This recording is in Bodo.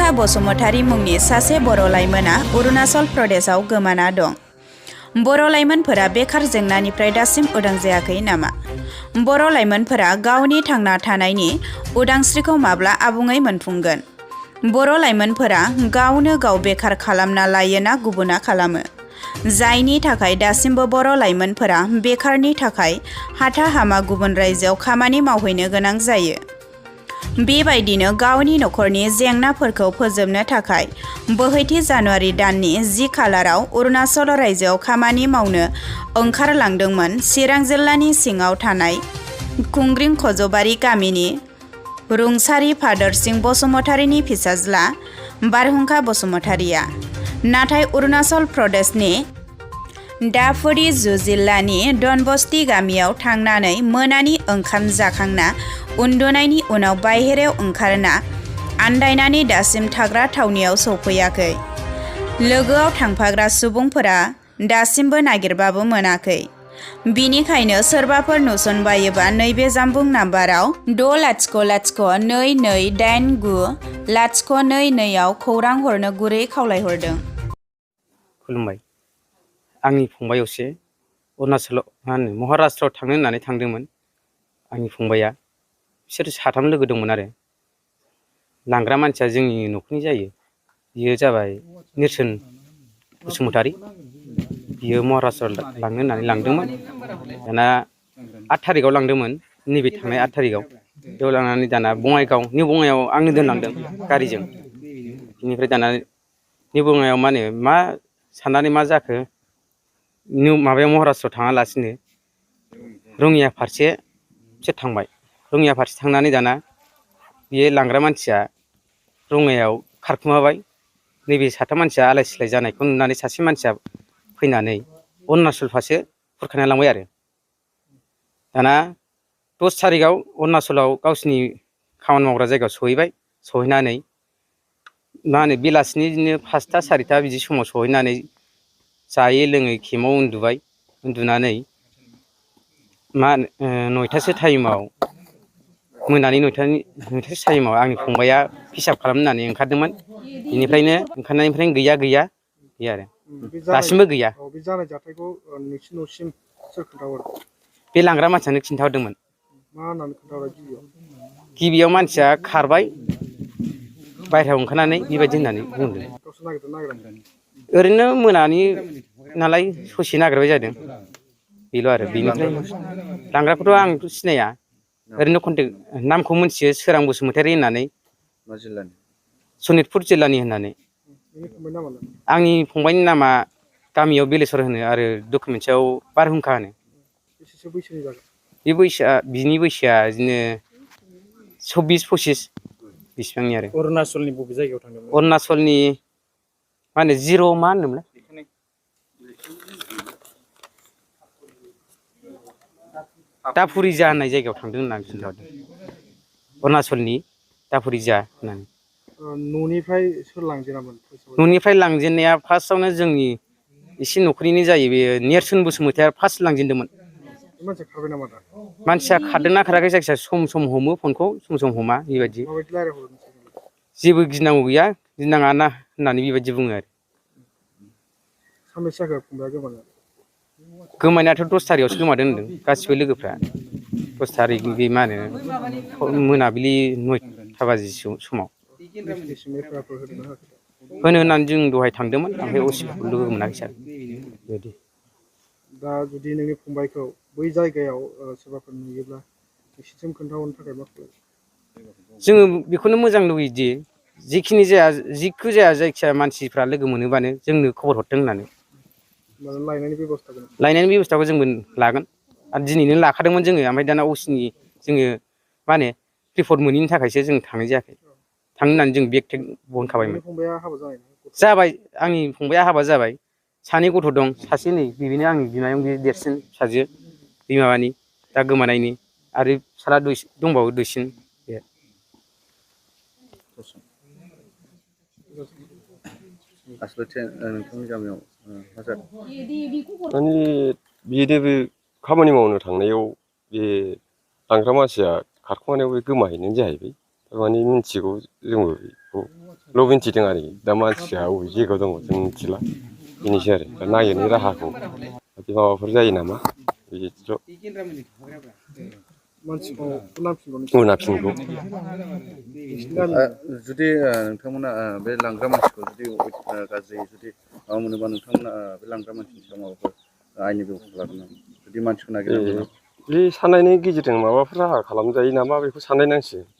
बारहुंखा बसुमतारी मुंनि सासे बर' लाइमोना अरुणाचल प्रदेशआव गोमाना दं। बर' लाइमोनफोरा बेकार जेंनानिफ्राय दासिम उदां जायाखै नामा? बर' लाइमोनफोरा गावनि थांना थानायनि उदांस्रिखौ माब्ला आबुङै मोनफुंगोन? बर' लाइमोनफोरा गावनो गाव बेकार खालामना लायो ना गुबुना खालामो? जायनि थाखाय दासिमबो बर' लाइमोनफोरा बेकारनि थाखाय हाथा हामा गुबुन रायजोआव खामानि मावहैनो गोनां जायो। बेबायदिनो गावनि नखरनि जेंनाफोरखौ फोजोबनो थाखाय बोहैथि जानुवारि दाननि 10 खालाराव अरुणाचल रायजोआव खामानि मावनो ओंखारलांदोंमोन चिरां जिल्लानि सिङाव थानाय खुंग्रिं खजबारि गामिनि रुंसारि फादर सिं बसुमतारीनि फिसाज्ला बारहुंखा बसुमतारीया। नाथाय अरुणाचल प्रदेशनि दाफुरिजु जिल्लानि डनबस्ती गामियाव थांनानै मोनानि ओंखाम जाखांना उन्दुनायनि उनाव बायहेरायाव ओंखारना आन्दायनानै दासिम थाग्रा थावनियाव सौफैयाखै। लोगोआव थांफाग्रा सुबुंफोरा दासिमबो नागिरबाबो मोनाखै। बिनिखायनो सोरबाफोर नुसनबायोबा नैबे जामबुं नाम्बाराव 6022890222 आव खौरां हरनो गुरै खावलायहरदों। खुलुमबाय। आंनि फंबाय असे अरुणाचलाव महाराष्ट्रआव थांनो होननानै थांदोंमोन। आंनि फंबाया बिसोर साथाम लोगो दंमोन आरो लांग्रा मानसिया जोंनि न'खरनि जायो। बियो जाबाय नेरसोन बसुमतारी। बियो महाराष्ट्रआव लांनो होननानै लांदोंमोन। दाना 8 थारिखआव लांदोंमोन, नैबे थांनाय 8 थारिखआव। बेयाव लांनानै दाना बङाइगाव निउ बङाइयाव आंनो दोनलांदों गारिजों। बेनिफ्राय दाना निउ बङाइयाव मा साननानै मा जाखो माबायाव महाराष्ट्रआव थाङालासिनो रङिया फारसे बिसोर थांबाय। रङिया फारसे थांनानै दाना बियो लांग्रा मानसिया रङियायाव खारखुमाबाय। नैबे साथाम मानसिया आलाय सिलाय जानायखौ नुनानै सासे मानसिया फैनानै अरुणाचल फारसे खुरखाना लांबाय आरो। दाना 10 थारिखआव अरुणाचलाव गावसिनि खामानि मावग्रा जायगायाव सहैबाय। सहैनानै बेलासिनि बिदिनो 5टा 4टा बिदि समाव सहैनानै जायै लोङै केम्पआव उन्दुबाय। उन्दुनानै 9टासो टाइमाव मोनानि 9टासो टाइमाव आंनि फंबाया पिसाब खालामनो होननानै ओंखारदोंमोन। ओंखारनायनिफ्रायनो गैया आरो दासिमबो गैया। बे जानाय जाथायखौ न'सिम सोर खोन्थाहरदों? बे लांग्रा मानसियानो खिन्थाहरदोंमोन। मा होननानै खोन्थाहरदों गिबियाव? गिबियाव मानसिया खारबाय बायह्रायाव ओंखारनानै बेबायदि होननानै बुंदों। गावसोर नागिरदों। ओरैनो मोनानि नालाय ससे नागिरबाय जादों। बेल' आरो बेनिफ्राय लांग्राखौथ' आंथ' सिनाया। ओरैनो नामखौ मिथियो सोरां बसुमतारी होननानै। मा जिल्लानि? सनितपुर जिल्लानि होननानै। आंनि फंबायनि नामा गामियाव बेलेसर होनो आरो डकुमेन्टसआव बारहुंखा होनो। बेसेसो बैसोनि जागोन? बिनि बैसोआ बिदिनो 24-25 बिसिबांनि आरो। अरुणाचलनि बबे जायगायाव थांदोंमोन? अरुणाचलनि जिर' मा होनोमोनलाय? दाफुरिजा होननाय जायगायाव थांदों होननानै खिन्थाहरदों। अरुणाचलनि दाफुरिजा होननानै। न'निफ्राय सोर लांजेनामोन? न'निफ्राय लांजेननाया फार्स्टआवनो जोंनि एसे न'खरनिनो जायो। बेयो नेरसोन बसुमतारीया फार्स्ट लांजेनदोंमोन। मानसिया खारबाय नामा दा? मानसिया खारदोंना खाराखै जायखिजाया सम हमो फनखौ, सम हमा बेबायदि। माबायदि रायज्लायहरो नोंसोर? जेबो गिनांगौ गैया, गिनाङा ना होननानै बेबायदि बुङो आरो। सानबेसे जाखो फंबाया गोमानाया? गोमानायाथ' 10 थारिखआवसो गोमादों होनदों गासिबो लोगोफ्रा। 10 थारिखनि बे मोनाबिलि 9टा बाजि समाव। होनो होननानै जों दहाय थांदोंमोन, ओमफ्राय असिखौ लोगो मोनाखै सार। बेबायदि। दा जुदि नोंनि फंबायखौ बै जायगायाव सोरबाफोर नुयोब्ला बिसोरसिम खोन्थाहरनो थाखाय मा खालामो? जोङो बेखौनो मोजां लुगैयोदि जिखु जाया जायखिया मानसिफ्रा लोगो मोनोबानो जोंनो खबर हरथों होननानै। लायनायनि बेब'स्थाखौ जोंबो लागोन। आरो दिनैनो लाखादोंमोन जोङो, ओमफ्राय दाना असिनि जोङो रिपर्ट मोनैनि थाखायसो जों थांनाय जायाखै। थांनो होननानै जों बेग बनखाबायमोन। फंबाया हाबा जाबाय, आंनि फंबाया हाबा जाबाय। 2 गथ' दं। सासे नै बेनो आंनि बिमायं, बे देरसिन फिसाजो बे माबानि दा गोमानायनि। आरो फिसाला दंबावो दुइसिन। गासिबो नोंथांनि गामियाव मा जादों? बिदिनो बे खामानि मावनो थांनायाव बे लांग्रा मानसिया खारखुमानायाव बे गोमाहैनाय जाहैबाय। थारमाने मिथिगौ जोंबो बेखौ ल' मिन्थिदों आरोखि दा मानसिया बबे जायगायाव दङ जों मिथिला बेनोसै आरो दा नागिरनाय राहाखौ बे माबाफोर जायो नामा बिदिल' मानसिखौ उनाफिनगौ उनाफिनगौ नोंसिनि गामियाव जुदि नोंथांमोना बे लांग्रा मानसिखौ जुदि गाज्रि जुदि माबा मोनोबा नोंथांमोना बे लांग्रा मानसिनि सायाव माबाफोर आयेननि बेब'स्था लागोन नामा जुदि मानसिखौ नागिरनानै मोना बे साननायनि गेजेरजों माबाफोर राहा खालामजायो नामा बेखौ साननाय नांसिगोन